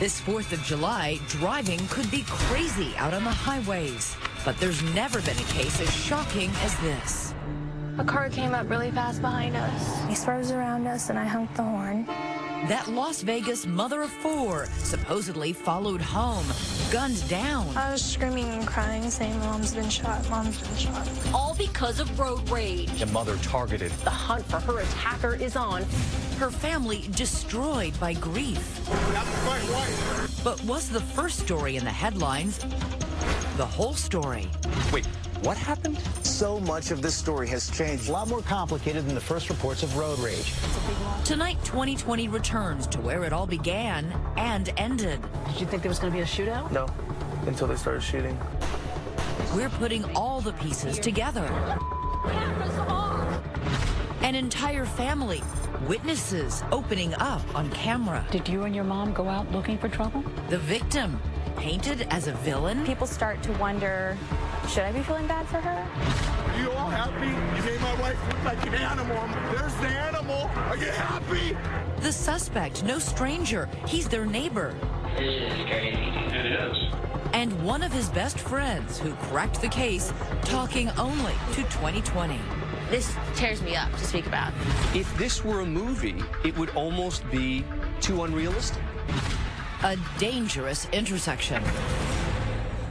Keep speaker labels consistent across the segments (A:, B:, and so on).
A: This 4th of July, driving could be crazy out on the highways. But there's never been a case as shocking as this.
B: A car came up really fast behind us. He swerves around us and I honked the horn.
A: That Las Vegas mother of 4 supposedly followed home, gunned down.
B: I was screaming and crying, saying, Mom's been shot, Mom's been shot.
C: All because of road rage.
D: The mother targeted.
C: The hunt for her attacker is on.
A: Her family destroyed by grief.
E: That's my wife.
A: But was the first story in the headlines the whole story?
D: Wait, what happened?
F: So much of this story has changed.
G: A lot more complicated than the first reports of road rage.
A: Tonight, 2020 returns to where it all began and ended.
C: Did you think there was going to be a shootout?
E: No, until they started shooting.
A: We're putting all the pieces together. An entire family, witnesses opening up on camera.
C: Did you and your mom go out looking for trouble?
A: The victim, painted as a villain.
B: People start to wonder, should I be feeling bad for her?
E: Are you all happy? You made my wife look like an animal. There's the animal. Are you happy?
A: The suspect, no stranger. He's their neighbor.
H: This is crazy. It is.
A: And one of his best friends who cracked the case, talking only to 2020.
I: This tears me up to speak about.
D: If this were a movie, it would almost be too unrealistic.
A: A dangerous intersection.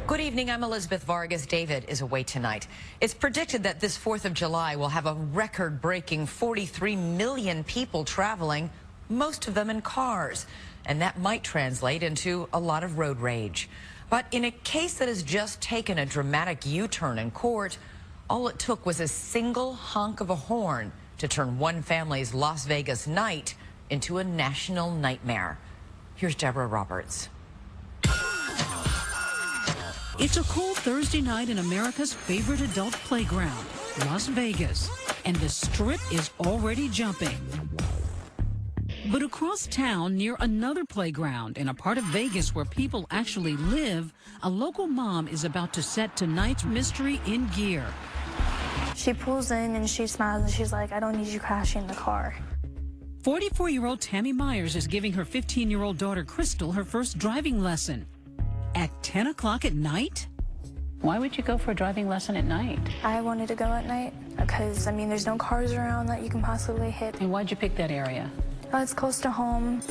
A: Good evening, I'm Elizabeth Vargas. David is away tonight. It's predicted that this 4th of July will have a record-breaking 43 million people traveling, most of them in cars. And that might translate into a lot of road rage. But in a case that has just taken a dramatic U-turn in court, all it took was a single honk of a horn to turn one family's Las Vegas night into a national nightmare. Here's Deborah Roberts.
J: It's a cold Thursday night in America's favorite adult playground, Las Vegas, and the Strip is already jumping. But across town, near another playground in a part of Vegas where people actually live, a local mom is about to set tonight's mystery in gear.
B: She pulls in and she smiles and she's like, I don't need you crashing the car.
J: 44-year-old Tammy Meyers is giving her 15-year-old daughter Crystal her first driving lesson. At 10 o'clock at night?
C: Why would you go for a driving lesson at night?
B: I wanted to go at night because, there's no cars around that you can possibly hit.
C: And why'd you pick that area?
B: Oh, it's close to home.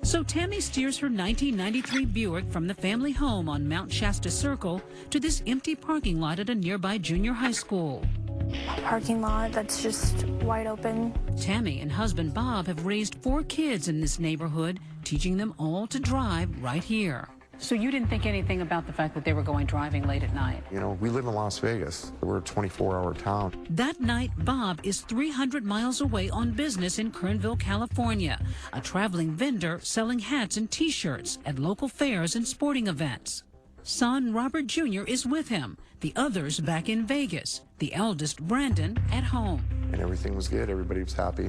J: So Tammy steers her 1993 Buick from the family home on Mount Shasta Circle to this empty parking lot at a nearby junior high school.
B: A parking lot that's just wide open.
J: Tammy and husband Bob have raised 4 kids in this neighborhood, teaching them all to drive right here.
C: So you didn't think anything about the fact that they were going driving late at night?
K: We live in Las Vegas. We're a 24-hour town.
J: That night, Bob is 300 miles away on business in Kernville, California, a traveling vendor selling hats and T-shirts at local fairs and sporting events. Son Robert Jr. is with him, the others back in Vegas, the eldest Brandon at home.
K: And everything was good. Everybody was happy.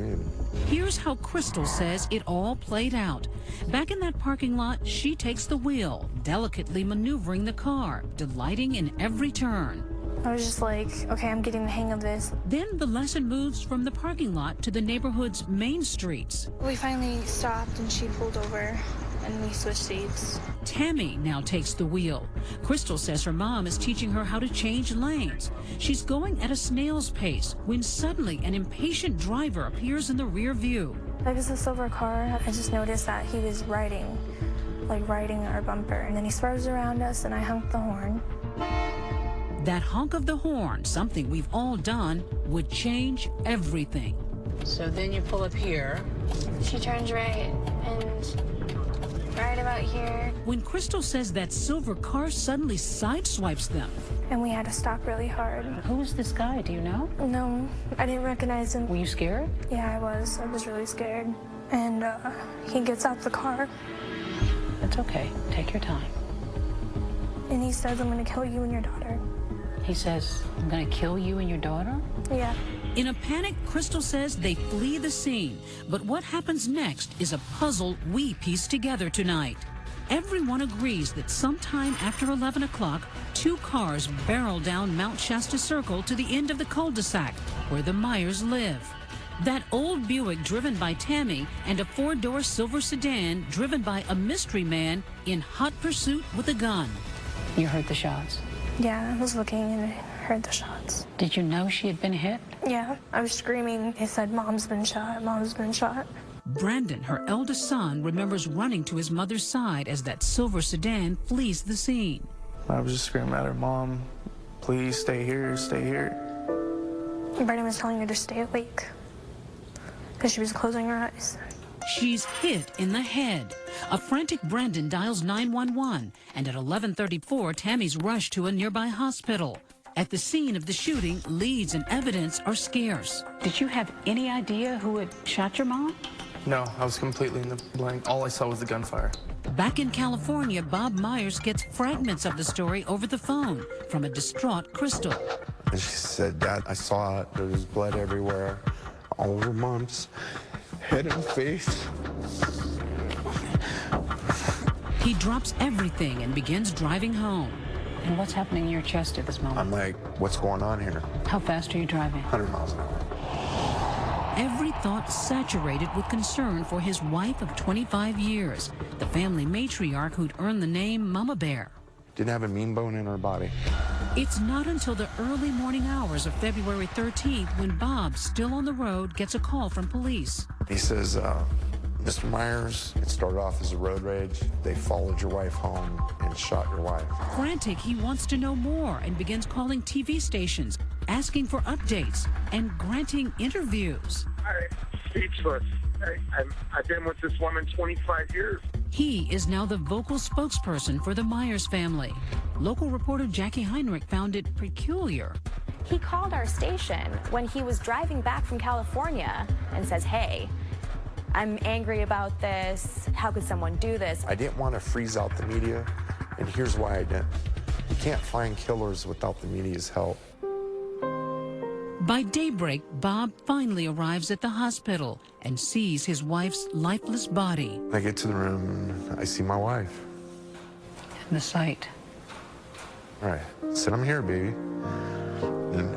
J: Here's how Crystal says it all played out. Back in that parking lot, she takes the wheel, delicately maneuvering the car, delighting in every turn.
B: I was just like, okay, I'm getting the hang of this.
J: Then the lesson moves from the parking lot to the neighborhood's main streets.
B: We finally stopped and she pulled over and we switched seats.
J: Tammy now takes the wheel. Crystal says her mom is teaching her how to change lanes. She's going at a snail's pace when suddenly an impatient driver appears in the rear view.
B: It was a silver car. I just noticed that he was riding our bumper. And then he swerves around us and I honked the horn.
J: That honk of the horn, something we've all done, would change everything.
C: So then you pull up here.
B: She turns right and right about here.
J: When Crystal says that silver car suddenly sideswipes them.
B: And we had to stop really hard.
C: Who was this guy? Do you know?
B: No, I didn't recognize him.
C: Were you scared?
B: Yeah, I was. I was really scared. And he gets out the car.
C: It's okay. Take your time.
B: And he says, I'm going to kill you and your daughter.
C: He says, I'm going to kill you and your daughter?
B: Yeah.
J: In a panic, Crystal says they flee the scene. But what happens next is a puzzle we piece together tonight. Everyone agrees that sometime after 11 o'clock, 2 cars barrel down Mount Shasta Circle to the end of the cul-de-sac where the Meyers live. That old Buick driven by Tammy and a four-door silver sedan driven by a mystery man in hot pursuit with a gun.
C: You heard the shots?
B: Yeah, I was looking and I heard the shots.
C: Did you know she had been hit?
B: Yeah, I was screaming. They said, "Mom's been shot, Mom's been shot."
J: Brandon, her eldest son, remembers running to his mother's side as that silver sedan flees the scene.
L: I was just screaming at her, "Mom, please stay here, stay here."
B: Brandon was telling her to stay awake because she was closing her eyes.
J: She's hit in the head. A frantic Brandon dials 911, and at 11:34, Tammy's rushed to a nearby hospital. At the scene of the shooting, leads and evidence are scarce.
C: Did you have any idea who had shot your mom?
L: No, I was completely in the blank. All I saw was the gunfire.
J: Back in California, Bob Myers gets fragments of the story over the phone from a distraught Crystal.
K: And she said, "Dad, I saw it. There was blood everywhere, all over Mom's head and face."
J: He drops everything and begins driving home.
C: And what's happening in your chest at this moment?
K: I'm like, what's going on here?
C: How fast are you driving?
K: 100 miles an hour.
J: Every thought saturated with concern for his wife of 25 years, the family matriarch who'd earned the name Mama Bear.
K: Didn't have a mean bone in her body.
J: It's not until the early morning hours of February 13th when Bob, still on the road, gets a call from police.
K: He says, "Mr. Myers, it started off as a road rage. They followed your wife home and shot your wife."
J: Frantic, he wants to know more and begins calling TV stations, asking for updates and granting interviews.
E: I'm speechless. I've been with this woman 25 years.
J: He is now the vocal spokesperson for the Myers family. Local reporter Jackie Heinrich found it peculiar.
M: He called our station when he was driving back from California and says, "Hey, I'm angry about this. How could someone do this?"
K: I didn't want to freeze out the media, and here's why I didn't. You can't find killers without the media's help.
J: By daybreak, Bob finally arrives at the hospital and sees his wife's lifeless body.
K: I get to the room and I see my wife.
C: And the sight.
K: All right, I said, "I'm here, baby." And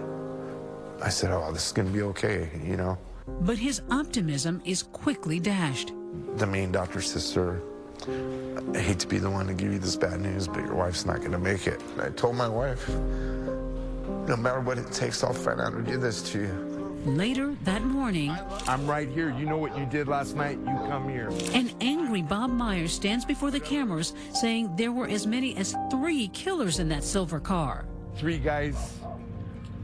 K: I said, "Oh, this is gonna be okay, you know."
J: But his optimism is quickly dashed.
K: The main doctor says, "Sir, I hate to be the one to give you this bad news, but your wife's not gonna make it." And I told my wife, "No matter what it takes, I'll find out who did this to you."
J: Later that morning,
E: I'm right here. You know what you did last night? You come here.
J: an angry Bob Myers stands before the cameras saying there were as many as 3 killers in that silver car.
E: 3 guys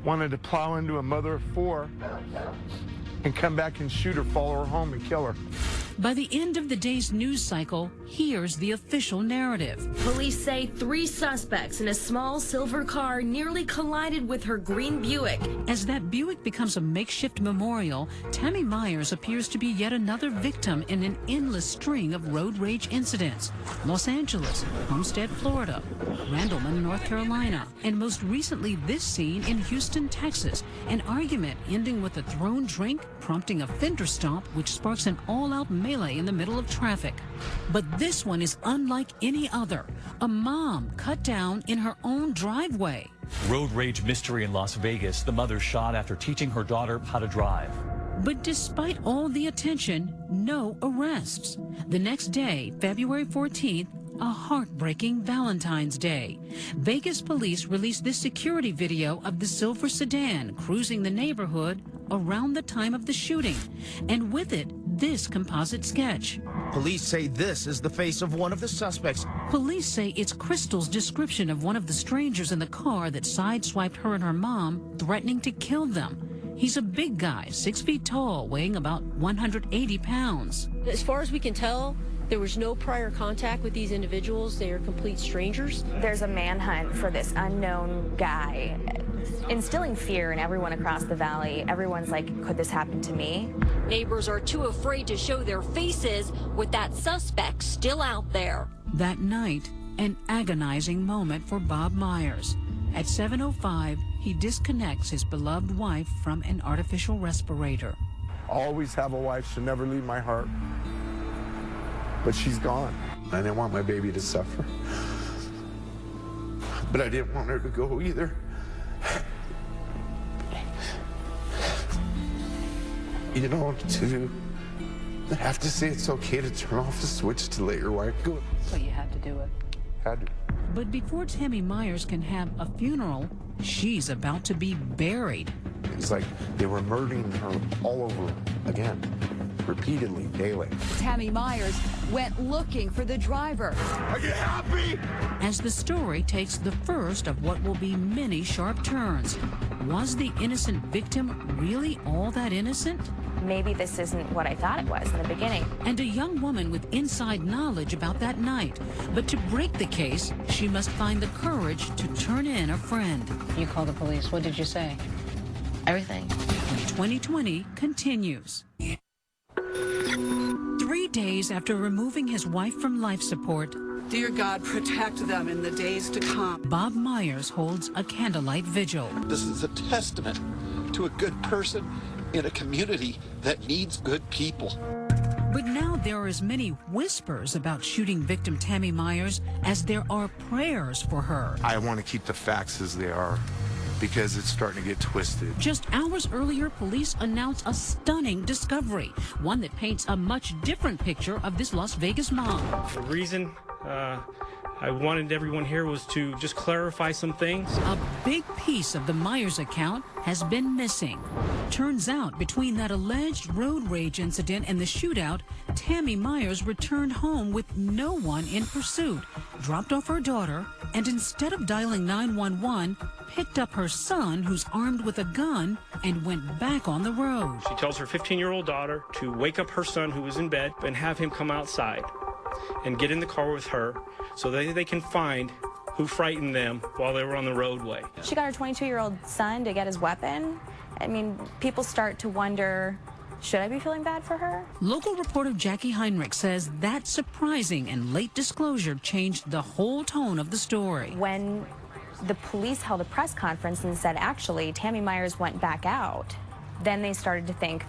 E: wanted to plow into a mother of 4 and come back and shoot her, follow her home, and kill her.
J: By the end of the day's news cycle, here's the official narrative.
I: Police say 3 suspects in a small silver car nearly collided with her green Buick.
J: As that Buick becomes a makeshift memorial, Tammy Meyers appears to be yet another victim in an endless string of road rage incidents. Los Angeles, Homestead, Florida, Randleman, North Carolina, and most recently this scene in Houston, Texas, an argument ending with a thrown drink, prompting a fender stomp, which sparks an all-out melee in the middle of traffic. But this one is unlike any other. A mom cut down in her own driveway.
N: Road rage mystery in Las Vegas. The mother shot after teaching her daughter how to drive.
J: But despite all the attention, no arrests. The next day, February 14th, a heartbreaking Valentine's Day. Vegas police released this security video of the silver sedan cruising the neighborhood around the time of the shooting, and with it, this composite sketch.
F: Police say this is the face of one of the suspects.
J: Police say it's Crystal's description of one of the strangers in the car that sideswiped her and her mom, threatening to kill them. He's a big guy, 6 feet tall, weighing about 180 pounds.
O: As far as we can tell, there was no prior contact with these individuals. They are complete strangers.
M: There's a manhunt for this unknown guy, instilling fear in everyone across the valley. Everyone's like, could this happen to me?
O: Neighbors are too afraid to show their faces with that suspect still out there.
J: That night, an agonizing moment for Bob Myers. At 7:05, he disconnects his beloved wife from an artificial respirator.
E: I'll always have a wife. She'll never leave my heart. But she's gone.
K: I didn't want my baby to suffer. But I didn't want her to go either. you know, to have to say it's okay to turn off the switch to let your wife go.
C: So you had to do it.
K: Had to.
J: But before Tammy Meyers can have a funeral, she's about to be buried.
K: It's like they were murdering her all over again, repeatedly, daily.
P: Tammy Meyers went looking for the driver.
K: Are you happy?
J: As the story takes the first of what will be many sharp turns. Was the innocent victim really all that innocent?
M: Maybe this isn't what I thought it was in the beginning.
J: And a young woman with inside knowledge about that night. But to break the case, she must find the courage to turn in a friend.
C: You called the police. What did you say?
A: Everything.
J: And 2020 continues. 3 days after removing his wife from life support,
Q: dear God, protect them in the days to come.
J: Bob Meyers holds a candlelight vigil.
R: This is a testament to a good person in a community that needs good people.
J: But now there are as many whispers about shooting victim Tammy Meyers as there are prayers for her.
K: I want to keep the facts as they are because it's starting to get twisted.
J: Just hours earlier, police announced a stunning discovery, one that paints a much different picture of this Las Vegas mom.
S: The reason I wanted everyone here was to just clarify some things.
J: A big piece of the Meyers account has been missing. Turns out, between that alleged road rage incident and the shootout, Tammy Meyers returned home with no one in pursuit, dropped off her daughter, and instead of dialing 911, picked up her son, who's armed with a gun, and went back on the road.
S: She tells her 15-year-old daughter to wake up her son, who was in bed, and have him come outside and get in the car with her so that they can find who frightened them while they were on the roadway.
M: She got her 22-year-old son to get his weapon. I mean, people start to wonder, should I be feeling bad for her?
J: Local reporter Jackie Heinrich says that surprising and late disclosure changed the whole tone of the story.
M: When the police held a press conference and said, actually, Tammy Meyers went back out, then they started to think,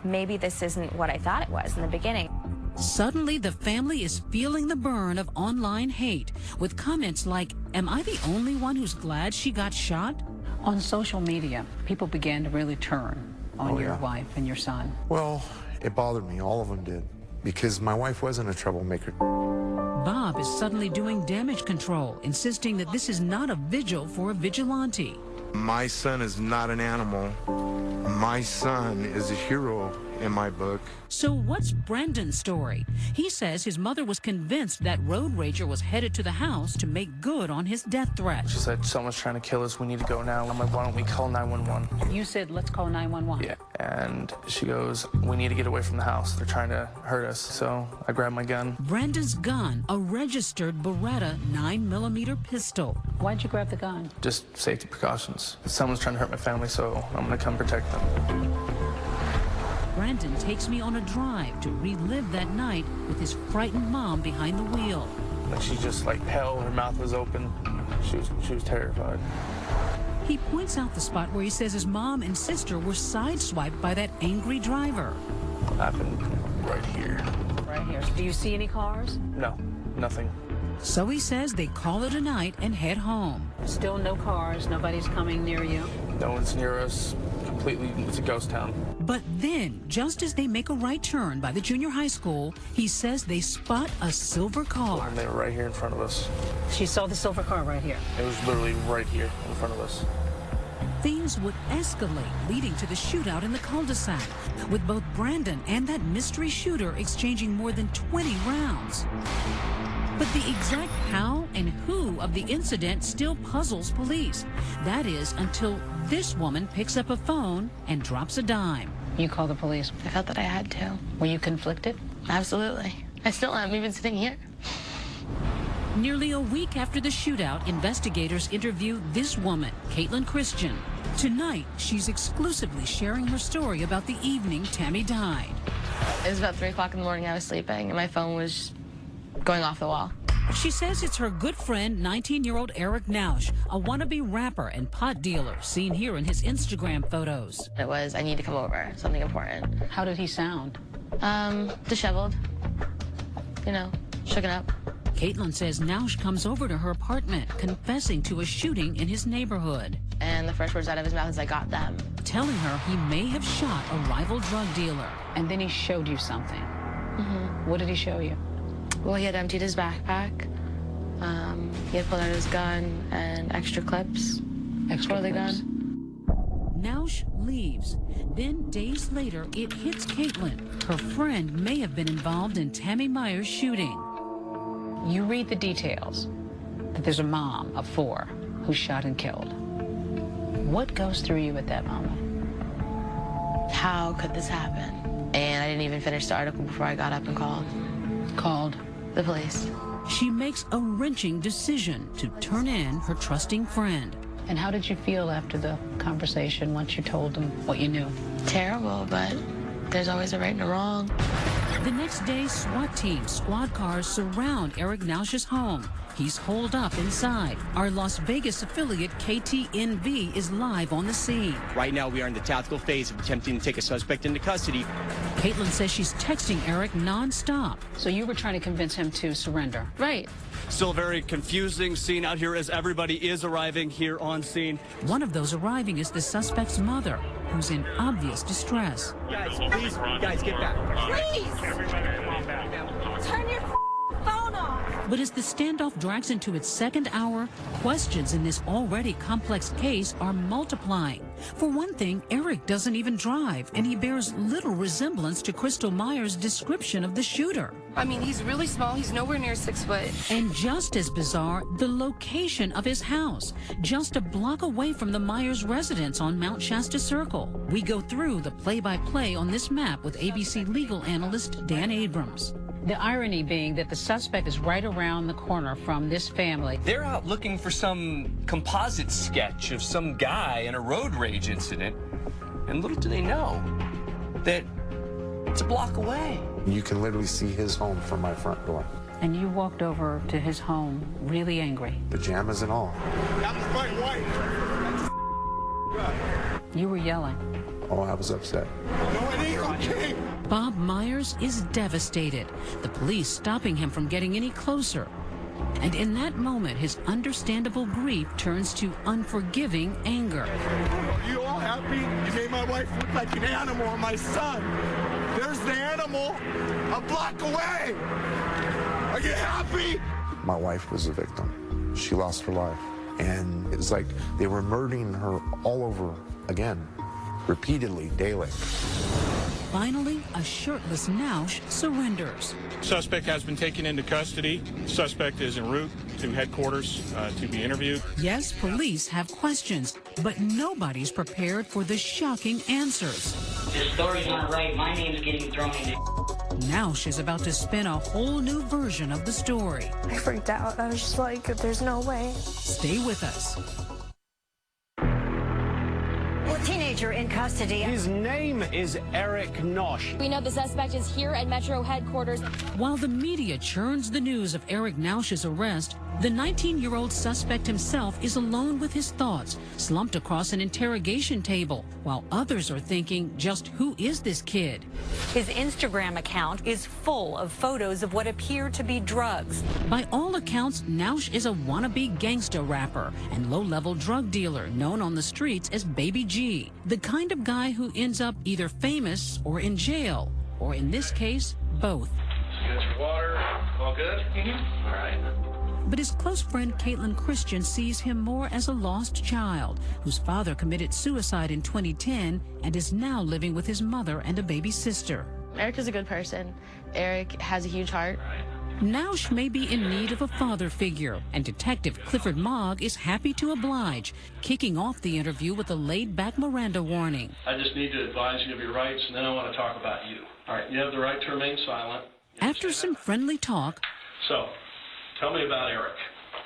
M: maybe this isn't what I thought it was in the beginning.
J: Suddenly, the family is feeling the burn of online hate, with comments like, "Am I the only one who's glad she got shot?"
C: On social media, people began to really turn on your wife and your son.
K: Well, it bothered me. All of them did. Because my wife wasn't a troublemaker.
J: Bob is suddenly doing damage control, insisting that this is not a vigil for a vigilante.
K: My son is not an animal. My son is a hero in my book.
J: So what's Brendan's story? He says his mother was convinced that road rager was headed to the house to make good on his death threat.
L: She said, someone's trying to kill us. We need to go now. I'm like, why don't we call 911?
C: You said, let's call 911.
L: Yeah. And she goes, we need to get away from the house. They're trying to hurt us. So I grabbed my gun.
J: Brendan's gun, a registered Beretta 9mm pistol.
C: Why'd you grab the gun?
L: Just safety precautions. Someone's trying to hurt my family, so I'm going to come protect them.
J: Brandon takes me on a drive to relive that night with his frightened mom behind the wheel.
L: Like she's just like pale, her mouth was open. She was terrified.
J: He points out the spot where he says his mom and sister were sideswiped by that angry driver.
L: It happened right here.
C: Right here. So do you see any cars?
L: No, nothing.
J: So he says they call it a night and head home.
C: Still no cars, nobody's coming near you.
L: No one's near us. Completely, it's a ghost town.
J: But then, just as they make a right turn by the junior high school, he says they spot a silver car.
L: And they were right here in front of us.
C: She saw the silver car right here.
L: It was literally right here in front of us.
J: Things would escalate, leading to the shootout in the cul-de-sac, with both Brandon and that mystery shooter exchanging more than 20 rounds. But the exact how and who of the incident still puzzles police. That is, until this woman picks up a phone and drops a dime.
C: You call the police.
A: I felt that I had to.
C: Were you conflicted?
A: Absolutely. I still am, even sitting here.
J: Nearly a week after the shootout, investigators interview this woman, Caitlin Christian. Tonight, she's exclusively sharing her story about the evening Tammy died.
A: It was about 3 o'clock in the morning. I was sleeping, and my phone was going off the wall.
J: She says it's her good friend, 19-year-old Eric Nausch, a wannabe rapper and pot dealer, seen here in his Instagram photos.
A: It was, I need to come over, something important.
C: How did he sound?
A: Disheveled. You know, shooken up.
J: Caitlin says Nausch comes over to her apartment, confessing to a shooting in his neighborhood.
A: And the first words out of his mouth is, I got them.
J: telling her he may have shot a rival drug dealer.
C: And then he showed you something. What did he show you?
B: Well, he had emptied his backpack. He had pulled out his gun and extra clips for the gun.
J: Naush leaves. Then, days later, it hits Caitlin. Her friend may have been involved in Tammy Meyers' shooting.
C: You read the details that there's a mom of 4 who's shot and killed. What goes through you at that moment?
B: How could this happen? And I didn't even finish the article before I got up and called.
C: Called?
B: The police.
J: She makes a wrenching decision to turn in her trusting friend.
C: And how did you feel after the conversation once you told them what you knew?
B: Terrible, but there's always a right and a wrong.
J: The next day, SWAT teams, squad cars surround Eric Naush's home. He's holed up inside. Our Las Vegas affiliate, KTNV, is live on the scene.
T: Right now, we are in the tactical phase of attempting to take a suspect into custody.
J: Caitlin says she's texting Eric nonstop.
C: So you were trying to convince him to surrender?
B: Right.
T: Still a very confusing scene out here as everybody is arriving here on scene.
J: One of those arriving is the suspect's mother, who's in obvious distress.
T: Guys, please, guys, get back.
U: Please! Turn your phone off!
J: But as the standoff drags into its second hour, questions in this already complex case are multiplying. For one thing, Eric doesn't even drive, and he bears little resemblance to Crystal Meyers' description of the shooter.
B: I mean, he's really small. He's nowhere near 6 foot.
J: And just as bizarre, the location of his house, just a block away from the Myers residence on Mount Shasta Circle. We go through the play-by-play on this map with ABC legal analyst Dan Abrams.
C: The irony being that the suspect is right around the corner from this family.
D: They're out looking for some composite sketch of some guy in a road rage incident, and little do they know that it's a block away.
K: You can literally see his home from my front door.
C: And you walked over to his home really angry.
K: Pajamas and all.
E: That's my wife.
C: You were yelling.
K: Oh, I was upset.
E: No, it ain't okay.
J: Bob Myers is devastated, the police stopping him from getting any closer. And in that moment, his understandable grief turns to unforgiving anger.
E: Are you all happy? You made my wife look like an animal and my son. There's the animal a block away. Are you happy?
K: My wife was a victim. She lost her life. And it was like they were murdering her all over again, repeatedly, daily.
J: Finally, a shirtless Naush surrenders.
V: Suspect has been taken into custody. Suspect is en route to headquarters to be interviewed.
J: Yes, police have questions, but nobody's prepared for the shocking answers.
H: This story's not right. My name's getting thrown in.
J: Naush is about to spin a whole new version of the story.
B: I freaked out. I was just like, there's no way.
J: Stay with us.
U: Teenager in custody.
G: His name is Eric Naush.
M: We know the suspect is here at Metro headquarters.
J: While the media churns the news of Eric Naush's arrest, the 19-year-old suspect himself is alone with his thoughts, slumped across an interrogation table, while others are thinking, just who is this kid?
U: His Instagram account is full of photos of what appear to be drugs.
J: By all accounts, Naush is a wannabe gangster rapper and low-level drug dealer known on the streets as Baby G, the kind of guy who ends up either famous or in jail, or in this case, both.
H: Got your water? All good? All right.
J: But his close friend Caitlin Christian sees him more as a lost child whose father committed suicide in 2010 and is now living with his mother and a baby sister.
B: Eric is a good person. Eric has a huge heart.
J: Naush may be in need of a father figure, and Detective Clifford Mogg is happy to oblige, kicking off the interview with a laid-back Miranda warning.
H: I just need to advise you of your rights, and then I want to talk about you. All right, you have the right to remain silent.
J: After some friendly talk,
H: So, tell me about Eric.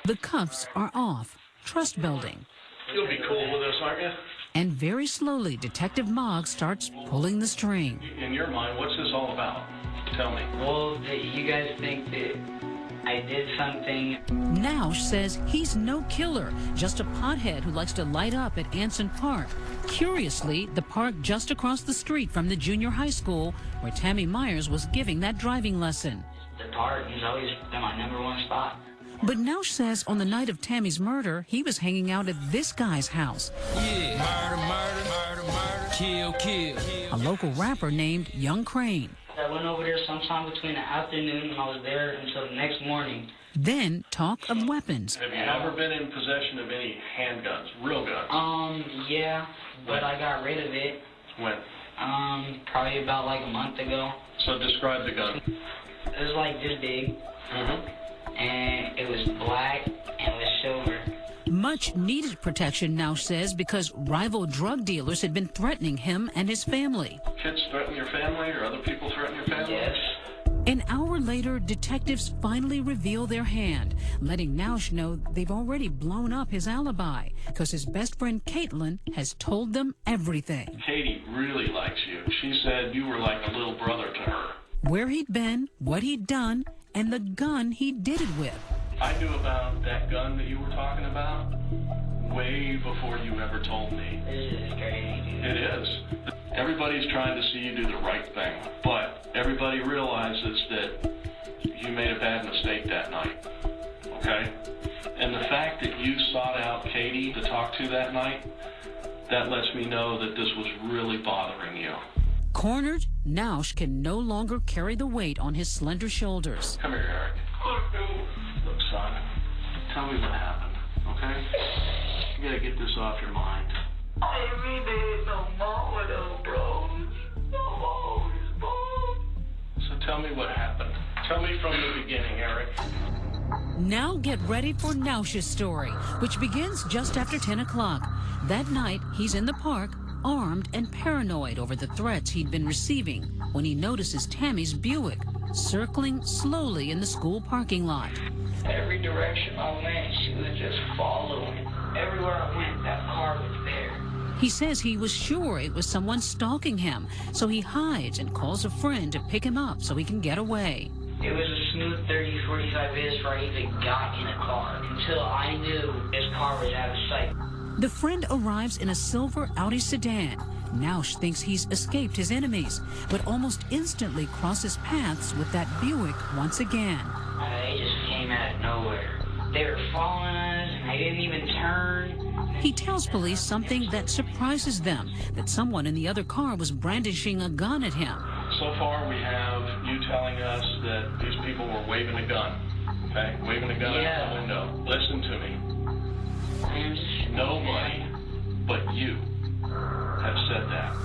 J: the cuffs are off, trust building.
H: You'll be cool with this, aren't you?
J: And very slowly, Detective Mogg starts pulling the string.
H: In your mind, what's this all about? Tell me.
W: Well, you guys think that I did something.
J: Naush says he's no killer, just a pothead who likes to light up at Anson Park. Curiously, the park just across the street from the junior high school where Tammy Meyers was giving that driving lesson.
W: The park has always been my #1 spot.
J: But Naush says on the night of Tammy's murder, he was hanging out at this guy's house.
W: Yeah. Murder, murder, murder, murder.
F: Kill, kill.
J: A local rapper named Young Crane.
W: I went over there sometime between the afternoon and I was there until the next morning.
J: Then talk of weapons.
H: Have you ever been in possession of any handguns, real guns?
W: Yeah, but I got rid of it.
H: When?
W: Probably about like a month ago.
H: So describe the gun.
W: It was like this big, and it was black and it was silver.
J: Much needed protection, now says, because rival drug dealers had been threatening him and his family.
H: Kids threaten your family or other people threaten your family?
W: Yes.
J: An hour later, detectives finally reveal their hand, letting Nausch know they've already blown up his alibi because his best friend Caitlin has told them everything.
H: Katie really likes you. She said you were like a little brother to her.
J: Where he'd been, what he'd done, and the gun he did it with.
H: I knew about that gun that you were talking about way before you ever told me.
W: This is crazy.
H: It is. Everybody's trying to see you do the right thing, but everybody realizes that you made a bad mistake that night, okay? And the fact that you sought out Katie to talk to that night, that lets me know that this was really bothering you.
J: Cornered, Nausch can no longer carry the weight on his slender shoulders.
H: Come here, Eric. Look, son, tell me what happened, okay? You gotta get this off your mind.
W: I really didn't know mom with those bros. No, bros.
H: So tell me what happened. Tell me from the beginning, Eric.
J: Now get ready for Nausch's story, which begins just after 10 o'clock. That night, he's in the park, armed and paranoid over the threats he'd been receiving when he notices Tammy's Buick circling slowly in the school parking lot.
W: Every direction I went, she was just following. Everywhere I went, that car was there.
J: He says he was sure it was someone stalking him, so he hides and calls a friend to pick him up so he can get away.
W: It was a smooth 30, 45 minutes before I even got in a car until I knew his car was out of sight.
J: The friend arrives in a silver Audi sedan. Nausch thinks he's escaped his enemies, but almost instantly crosses paths with that Buick once again.
W: They just came out of nowhere. They were following us, and they didn't even turn.
J: He tells police something that surprises them, that someone in the other car was brandishing a gun at him.
H: So far, we have you telling us that these people were waving a gun, okay? Waving a gun out the window. Listen to me. Nobody but you have said that.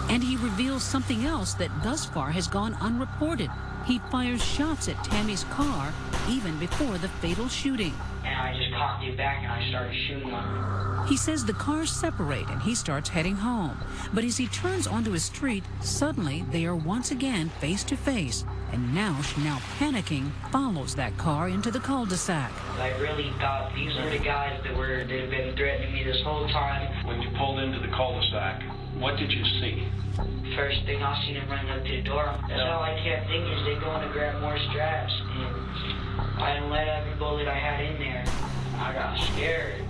J: And he reveals something else that thus far has gone unreported. He fires shots at Tammy's car even before the fatal shooting.
W: And I just cocked it back and I started shooting them.
J: He says the cars separate and he starts heading home. But as he turns onto his street, suddenly they are once again face to face. And Nausch, now panicking, follows that car into the cul-de-sac.
W: I really thought these were the guys that had been threatening me this whole time.
H: When you pulled into the cul-de-sac, what did you see?
W: First thing I seen them running up to the door. That's all I kept thinking is they're going to grab more straps. And I didn't let every bullet I had in there. I got scared.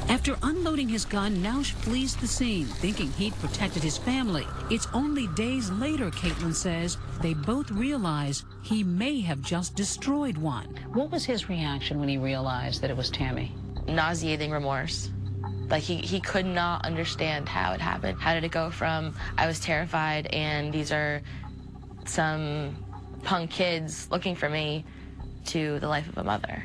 J: After unloading his gun, Nausch flees the scene, thinking he'd protected his family. It's only days later, Caitlin says, they both realize he may have just destroyed one.
C: What was his reaction when he realized that it was Tammy?
I: Nauseating remorse. Like, he could not understand how it happened. How did it go from, I was terrified and these are some punk kids looking for me, to the life of a mother.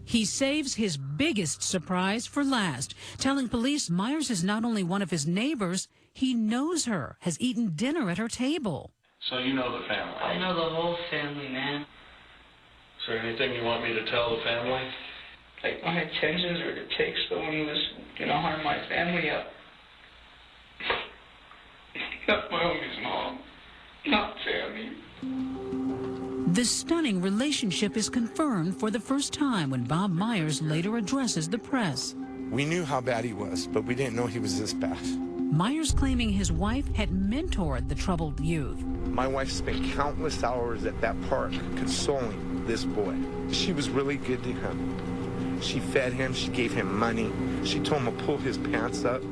J: He saves his biggest surprise for last, telling police Meyers is not only one of his neighbors, he knows her, has eaten dinner at her table.
H: So you know the family?
W: I know the whole family, man.
H: Is there anything you want me to tell the family?
W: Like, my intentions were to take someone who was going to harm my family up. Not my homie's mom. Not Tammy.
J: The stunning relationship is confirmed for the first time when Bob Meyers later addresses the press.
K: We knew how bad he was, but we didn't know he was this bad.
J: Meyers claiming his wife had mentored the troubled youth.
K: My wife spent countless hours at that park consoling this boy. She was really good to him. She fed him, she gave him money, she told him to pull his pants up.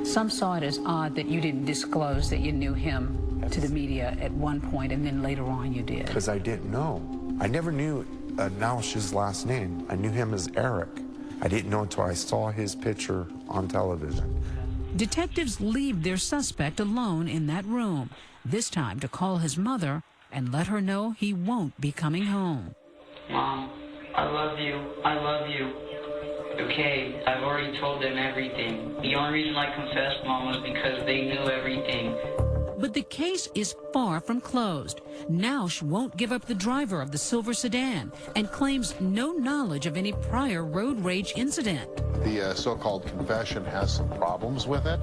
C: Some saw it as odd that you didn't disclose that you knew him to the media at one point, and then later on you did.
K: Because I didn't know. I never knew Nausch's last name. I knew him as Eric. I didn't know until I saw his picture on television.
J: Detectives leave their suspect alone in that room, this time to call his mother and let her know he won't be coming home.
W: Mom, I love you. I love you. Okay, I've already told them everything. The only reason I confessed, Mom, was because they knew everything.
J: But the case is far from closed. Nausch won't give up the driver of the silver sedan and claims no knowledge of any prior road rage incident.
F: The so-called confession has some problems with it.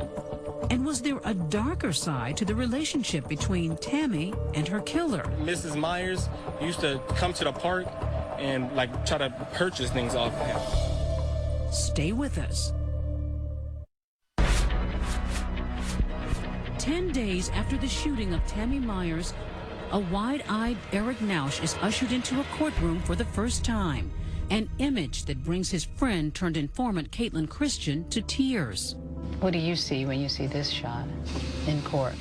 J: And was there a darker side to the relationship between Tammy and her killer?
L: Mrs. Meyers used to come to the park and try to purchase things off of him.
J: Stay with us. 10 days after the shooting of Tammy Meyers, a wide-eyed Eric Nausch is ushered into a courtroom for the first time, an image that brings his friend-turned-informant Caitlin Christian to tears.
C: What do you see when you see this shot in court?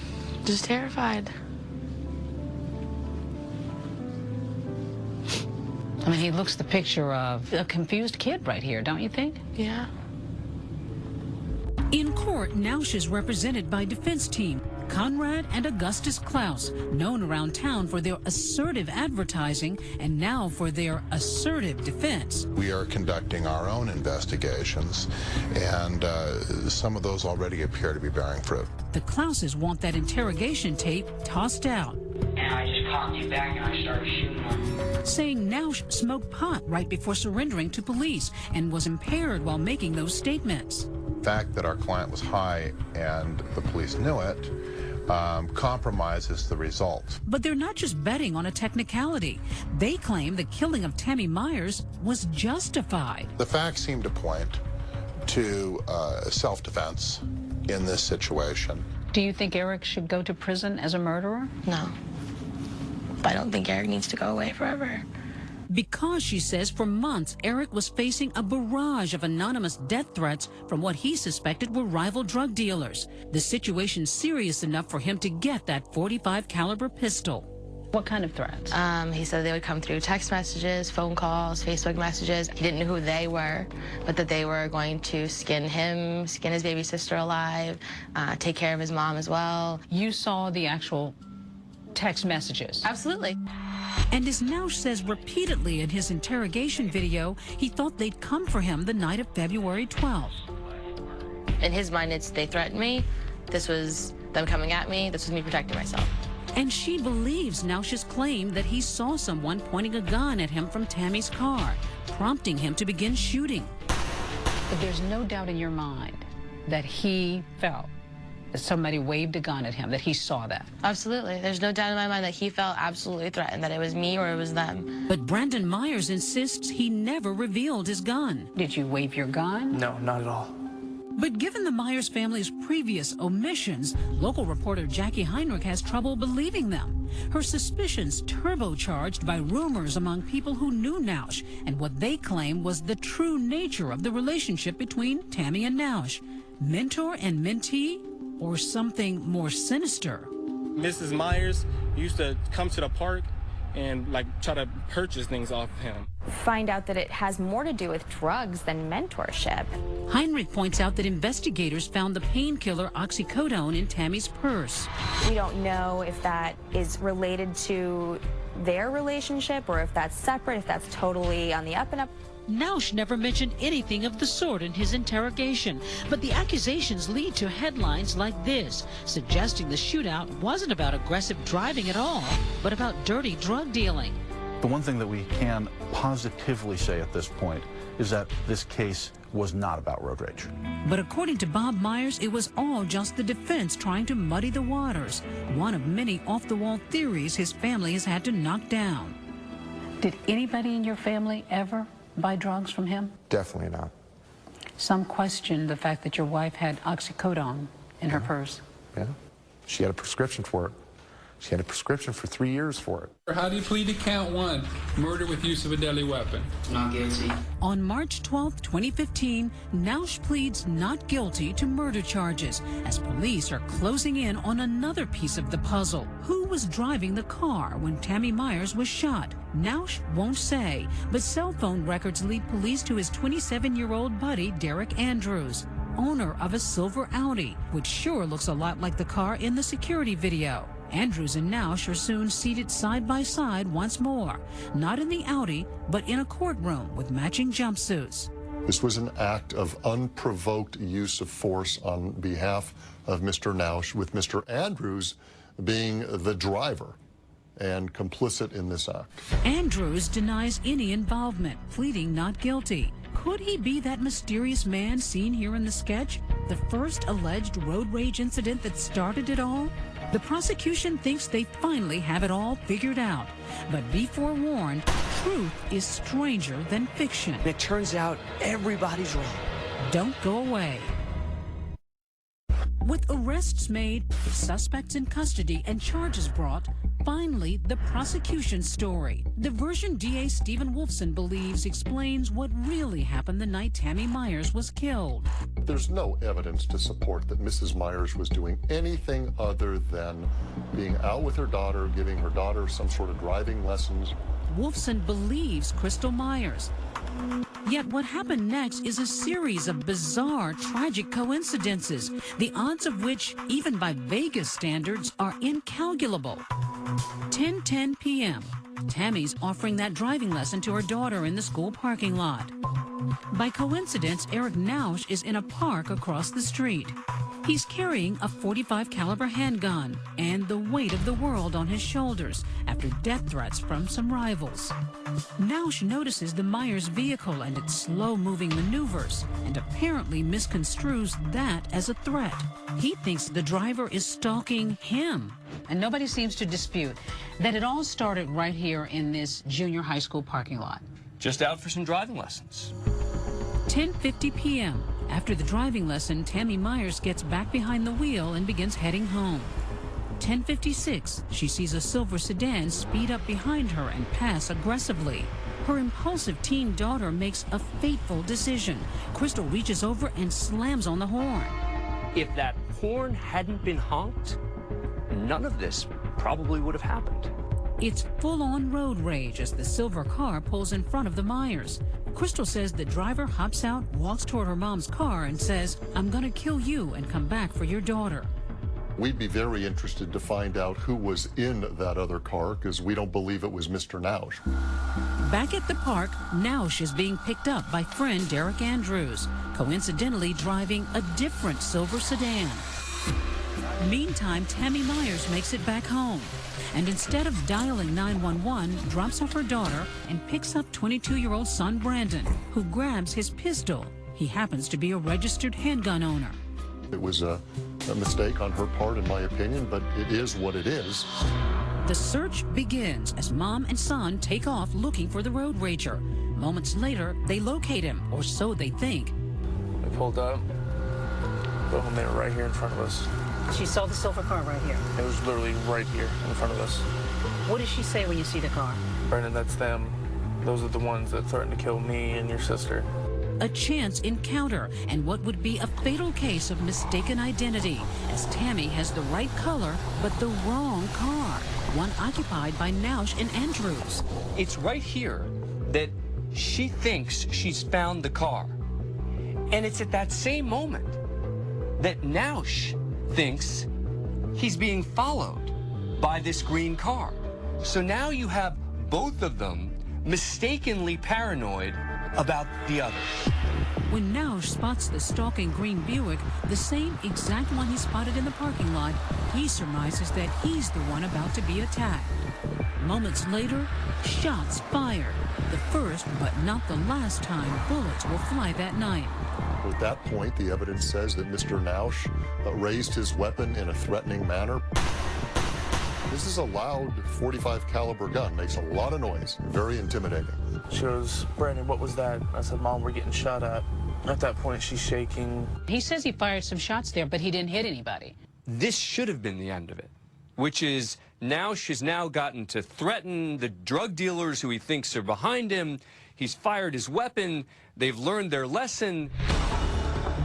I: Just terrified.
C: I mean, he looks the picture of a confused kid right here, don't you think?
I: Yeah.
J: In court, Nausch is represented by defense team Conrad and Augustus Klaus, known around town for their assertive advertising and now for their assertive defense.
F: We are conducting our own investigations, and some of those already appear to be bearing fruit.
J: The Klauses want that interrogation tape tossed out.
W: And I just cocked you back and I started shooting them.
J: Saying Nausch smoked pot right before surrendering to police and was impaired while making those statements.
F: The fact that our client was high and the police knew it compromises the result.
J: But they're not just betting on a technicality. They claim the killing of Tammy Meyers was justified.
F: The facts seem to point to self-defense in this situation.
C: Do you think Eric should go to prison as a murderer?
I: No. But I don't think Eric needs to go away forever.
J: Because, she says, for months, Eric was facing a barrage of anonymous death threats from what he suspected were rival drug dealers. The situation serious enough for him to get that .45 caliber pistol.
C: What kind of threats?
I: He said they would come through text messages, phone calls, Facebook messages. He didn't know who they were, but that they were going to skin him, skin his baby sister alive, take care of his mom as well.
C: You saw the actual text messages?
I: Absolutely.
J: And as Nausch says repeatedly in his interrogation video, he thought they'd come for him the night of February 12th.
I: In his mind, they threatened me. This was them coming at me. This was me protecting myself.
J: And she believes Nausch's claim that he saw someone pointing a gun at him from Tammy's car, prompting him to begin shooting.
C: But there's no doubt in your mind that he felt that somebody waved a gun at him, that he saw that.
I: Absolutely. There's no doubt in my mind that he felt absolutely threatened, that it was me or it was them.
J: But Brandon Myers insists he never revealed his gun.
C: Did you wave your gun?
L: No, not at all.
J: But given the Myers family's previous omissions, local reporter Jackie Heinrich has trouble believing them. Her suspicions turbocharged by rumors among people who knew Nausch and what they claim was the true nature of the relationship between Tammy and Nausch. Mentor and mentee? Or something more sinister?
L: Mrs. Meyers used to come to the park and try to purchase things off of him.
M: Find out that it has more to do with drugs than mentorship.
J: Heinrich points out that investigators found the painkiller oxycodone in Tammy's purse.
M: We don't know if that is related to their relationship or if that's separate, if that's totally on the up and up.
J: Nausch never mentioned anything of the sort in his interrogation, but the accusations lead to headlines like this, suggesting the shootout wasn't about aggressive driving at all, but about dirty drug dealing.
N: The one thing that we can positively say at this point is that this case was not about road rage.
J: But according to Bob Myers, it was all just the defense trying to muddy the waters, one of many off-the-wall theories his family has had to knock down.
C: Did anybody in your family ever buy drugs from him?
K: Definitely not.
C: Some question the fact that your wife had oxycodone in her purse.
K: Yeah. She had a prescription for it. She had a prescription for 3 years for it.
O: How do you plead to count 1, murder with use of a deadly weapon?
W: Not guilty.
J: On March 12, 2015, Nausch pleads not guilty to murder charges as police are closing in on another piece of the puzzle. Who was driving the car when Tammy Meyers was shot? Nausch won't say, but cell phone records lead police to his 27-year-old buddy, Derek Andrews. owner of a silver Audi, which sure looks a lot like the car in the security video. Andrews and Nausch are soon seated side by side once more, not in the Audi, but in a courtroom with matching jumpsuits.
P: This was an act of unprovoked use of force on behalf of Mr. Nausch, with Mr. Andrews being the driver and complicit in this act.
J: Andrews denies any involvement, pleading not guilty. Could he be that mysterious man seen here in the sketch? The first alleged road rage incident that started it all? The prosecution thinks they finally have it all figured out. But be forewarned, truth is stranger than fiction.
D: It turns out everybody's wrong.
J: Don't go away. With arrests made, suspects in custody, and charges brought, finally, the prosecution's story. The version DA Stephen Wolfson believes explains what really happened the night Tammy Meyers was killed.
P: There's no evidence to support that Mrs. Meyers was doing anything other than being out with her daughter, giving her daughter some sort of driving lessons.
J: Wolfson believes Crystal Meyers. Yet what happened next is a series of bizarre, tragic coincidences, the odds of which, even by Vegas standards, are incalculable. 10:10 p.m. Tammy's offering that driving lesson to her daughter in the school parking lot. By coincidence, Eric Nausch is in a park across the street. He's carrying a .45 caliber handgun and the weight of the world on his shoulders after death threats from some rivals. Nausch notices the Meyers vehicle and its slow-moving maneuvers and apparently misconstrues that as a threat. He thinks the driver is stalking him.
C: And nobody seems to dispute that it all started right here in this junior high school parking lot.
D: Just out for some driving lessons.
J: 10:50 p.m. After the driving lesson, Tammy Meyers gets back behind the wheel and begins heading home. 10:56, she sees a silver sedan speed up behind her and pass aggressively. Her impulsive teen daughter makes a fateful decision. Crystal reaches over and slams on the horn.
D: If that horn hadn't been honked, none of this probably would have happened.
J: It's full-on road rage as the silver car pulls in front of the Meyers. Crystal says the driver hops out, walks toward her mom's car, and says, "I'm gonna kill you and come back for your daughter."
P: We'd be very interested to find out who was in that other car, because we don't believe it was Mr. Nausch.
J: Back at the park, Nausch is being picked up by friend Derek Andrews, coincidentally driving a different silver sedan. Meantime, Tammy Meyers makes it back home, and instead of dialing 911, drops off her daughter and picks up 22-year-old son Brandon, who grabs his pistol. He happens to be a registered handgun owner.
P: It was a mistake on her part, in my opinion, but it is what it is.
J: The search begins as mom and son take off looking for the road rager. Moments later, they locate him, or so they think.
L: We pulled up. Boom, they were right here in front of us.
C: She saw the silver car right here.
L: It was literally right here in front of us.
C: What does she say when you see the car?
L: Brandon, that's them. Those are the ones that threatened to kill me and your sister.
J: A chance encounter and what would be a fatal case of mistaken identity, as Tammy has the right color but the wrong car, one occupied by Nausch and Andrews.
D: It's right here that she thinks she's found the car. And it's at that same moment that Nausch thinks he's being followed by this green car. So now you have both of them mistakenly paranoid about the other.
J: When Nausch spots the stalking green Buick, the same exact one he spotted in the parking lot, he surmises that he's the one about to be attacked. Moments later, shots fired. The first, but not the last time bullets will fly that night.
P: At that point, the evidence says that Mr. Nausch raised his weapon in a threatening manner. This is a loud .45 caliber gun, makes a lot of noise, very intimidating.
L: She goes, "Brandon, what was that?" I said, "Mom, we're getting shot at." At that point, she's shaking.
C: He says he fired some shots there, but he didn't hit anybody.
D: This should have been the end of it, which is Nausch has now gotten to threaten the drug dealers who he thinks are behind him. He's fired his weapon. They've learned their lesson.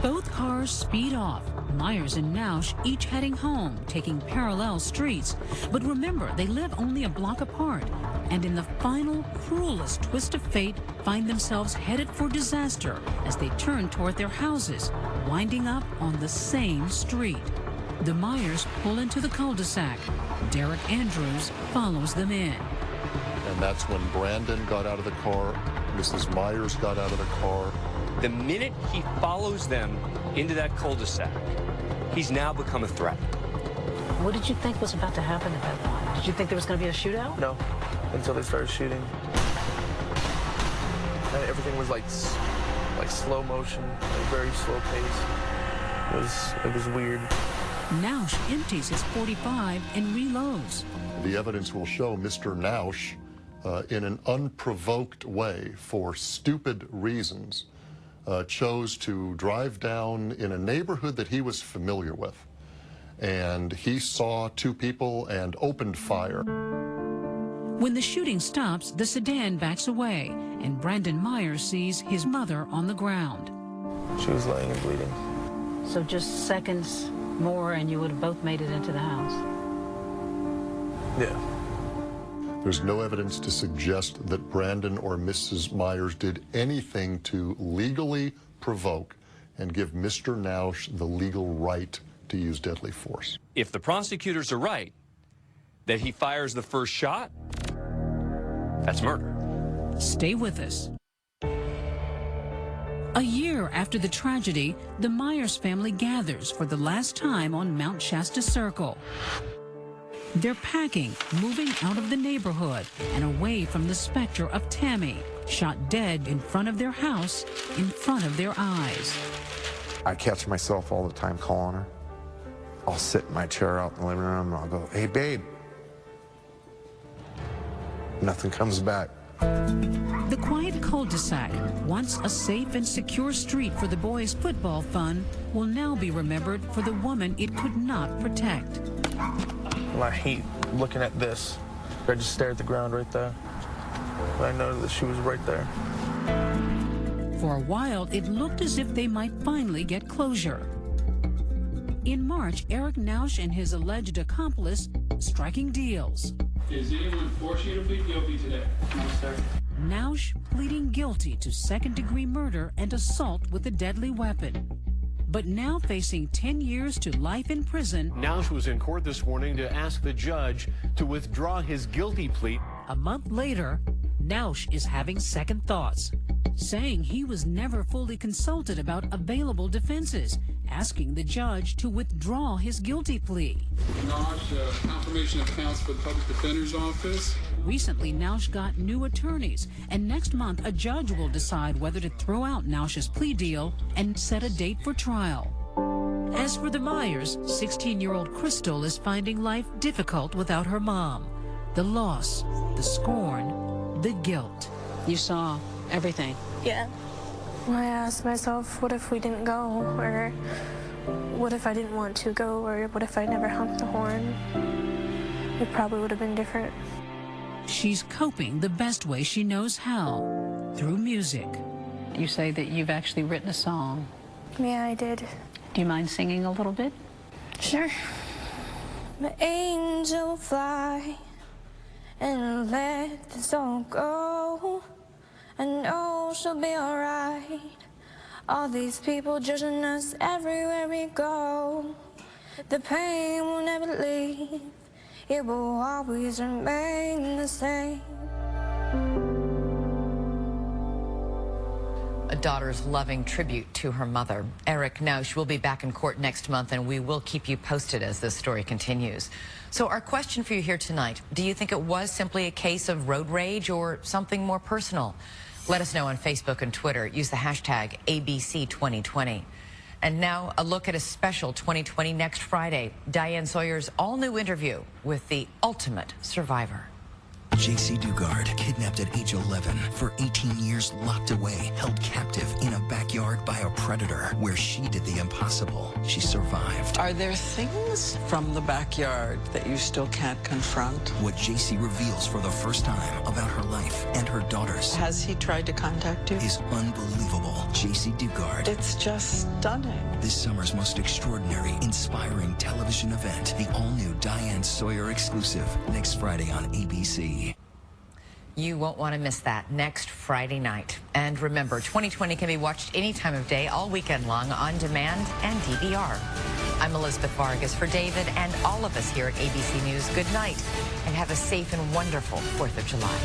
J: Both cars speed off. Meyers and Nausch each heading home, taking parallel streets. But remember, they live only a block apart. And in the final, cruelest twist of fate, find themselves headed for disaster as they turn toward their houses, winding up on the same street. The Meyers pull into the cul-de-sac. Derek Andrews follows them in.
P: And that's when Brandon got out of the car, Mrs. Meyers got out of the car.
D: The minute he follows them into that cul-de-sac, he's now become a threat.
C: What did you think was about to happen at that point? Did you think there was going to be a shootout?
L: No, until they started shooting. And everything was like slow motion, like very slow pace. It was weird.
J: Nausch empties his .45 and reloads.
P: The evidence will show Mr. Nausch, in an unprovoked way, for stupid reasons, chose to drive down in a neighborhood that he was familiar with. And he saw two people and opened fire.
J: When the shooting stops, the sedan backs away, and Brandon Meyers sees his mother on the ground.
L: She was laying and bleeding.
C: So just seconds more and you would have both made it into the house?
L: Yeah.
P: There's no evidence to suggest that Brandon or Mrs. Meyers did anything to legally provoke and give Mr. Nausch the legal right to use deadly force.
D: If the prosecutors are right, that he fires the first shot, that's murder.
J: Stay with us. A year after the tragedy, the Meyers family gathers for the last time on Mount Shasta Circle. They're packing, moving out of the neighborhood and away from the specter of Tammy, shot dead in front of their house, in front of their eyes.
K: I catch myself all the time calling her. I'll sit in my chair out in the living room and I'll go, "Hey, babe." Nothing comes back.
J: The quiet cul-de-sac, once a safe and secure street for the boys' football fun, will now be remembered for the woman it could not protect.
L: I hate looking at this. I just stare at the ground right there. I know that she was right there.
J: For a while, it looked as if they might finally get closure. In March, Eric Nausch and his alleged accomplice striking deals.
O: Is anyone forcing you to plead guilty today? No, sir.
J: Nausch pleading guilty to second-degree murder and assault with a deadly weapon. But now facing 10 years to life in prison.
G: Nausch was in court this morning to ask the judge to withdraw his guilty plea.
J: A month later, Nausch is having second thoughts, saying he was never fully consulted about available defenses, asking the judge to withdraw his guilty plea.
O: Nausch, confirmation of counts for the public defender's office.
J: Recently, Nausch got new attorneys, and next month a judge will decide whether to throw out Nausch's plea deal and set a date for trial. As for the Meyers, 16-year-old Crystal is finding life difficult without her mom. The loss, the scorn, the guilt.
C: You saw everything.
B: Yeah. I asked myself, what if we didn't go? Or what if I didn't want to go? Or what if I never honked the horn? It probably would have been different.
J: She's coping the best way she knows how, through music.
C: You say that you've actually written a song.
B: Yeah, I did.
C: Do you mind singing a little bit?
B: Sure. The angel fly and let this all go. I know she'll be alright. All these people judging us everywhere we go. The pain will never leave. It will always remain the same.
A: A daughter's loving tribute to her mother. Eric Nausch will be back in court next month, and we will keep you posted as this story continues. So our question for you here tonight, do you think it was simply a case of road rage or something more personal? Let us know on Facebook and Twitter. Use the hashtag ABC2020. And now a look at a special 2020 next Friday. Diane Sawyer's all-new interview with the ultimate survivor.
Q: J.C. Dugard, kidnapped at age 11, for 18 years locked away, held captive in a backyard. backyard by a predator where she did the impossible. She survived.
R: Are there things from the backyard that you still can't confront?
Q: What JC reveals for the first time about her life and her daughters.
R: Has he tried to contact you?
Q: Is unbelievable. JC Dugard.
R: It's just stunning.
Q: This summer's most extraordinary, inspiring television event. The all-new Diane Sawyer exclusive. Next Friday on ABC.
A: You won't want to miss that next Friday night. And remember, 2020 can be watched any time of day, all weekend long, on demand and DVR. I'm Elizabeth Vargas for David and all of us here at ABC News. Good night and have a safe and wonderful 4th of July.